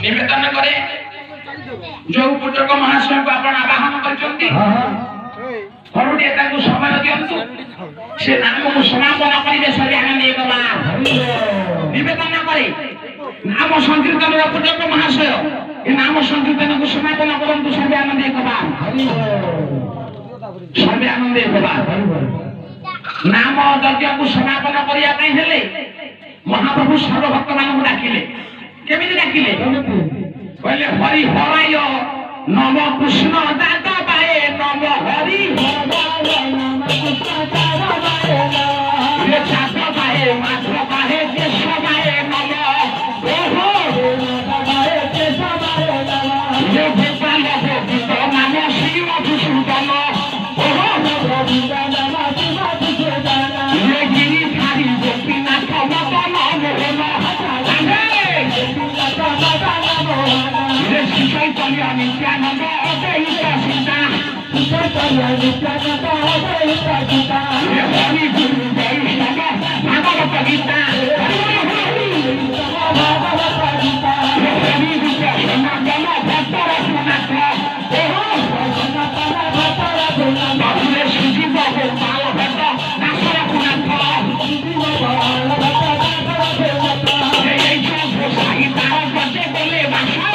निवेदन करे जो पूजक महाशय को आपण आवाहन करचंती हरुडे ताकू समय दियंतु से नाम को समापन करिवे सरी आनंद एकबा निवेदन करे नाम संकीर्तन पूजक महाशय ए नाम संकीर्तन को समापन करंतु सरी आनंद एकबा सरी आनंद एकबा नाम यज्ञ को समापन करिया पई हेले महाप्रभु सर्वभक्त मानक डाकिले केमिति डाकिले कहले हरि हराय नम कृष्ण दाता पाए नम हरि हराय नम कृष्ण दाता पाए ये छात्र पाए मात्र पाए देश पाए नम ओहो पाए देश पाए नम ये गोपाल गोविंद नाम श्री मधुसूदन ओहो गोविंद नाम श्री मधुसूदन ये गिरिधारी गोपीनाथ मदन मोहन चैतन्य नित्यानंद अद्वैत सीता चैतन्य नित्यानंद अद्वैत सीता हरि गुरु वैष्णव भागवत गीता भागवत गीता हरि रूप सनातन भक्त रघुनाथ सनातन भक्त रघुनाथ बाबुले सुजीव गोपाल भट्ट दास रघुनाथ सुजीव गोपाल भट्ट दास रघुनाथ ये जो साई तार बचे बोले भाषा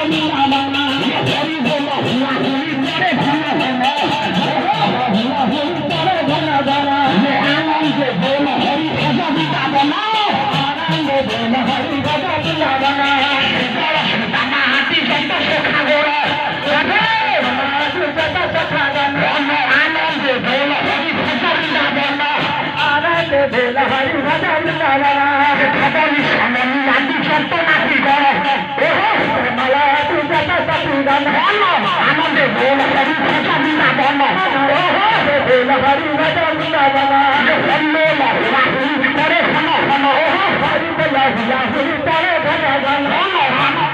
বৃন্দাবনা হরি বল হুয়া হুলি করে ঘন ঘন হুয়া হুলি করে ঘন ঘন আনন্দে বল হরি ভজ বৃন্দাবনা আনন্দে বল হরি ভজ বৃন্দাবনা মাটি যত সখা গোড়া আনন্দে বল হরি ভজ বৃন্দাবনা আনন্দে বল হরি ভজ বৃন্দাবনা খবরি সমনি আদি যত নাকি গড় মালা তু যত সখী গান আনন্দে বল হরি ভজ বৃন্দাবনা বল হরি ভজ বৃন্দাবনা হল্লো লাহুলা হুলি করে ঘন ঘন হরি বল হুলা হুলি করে ঘন ঘন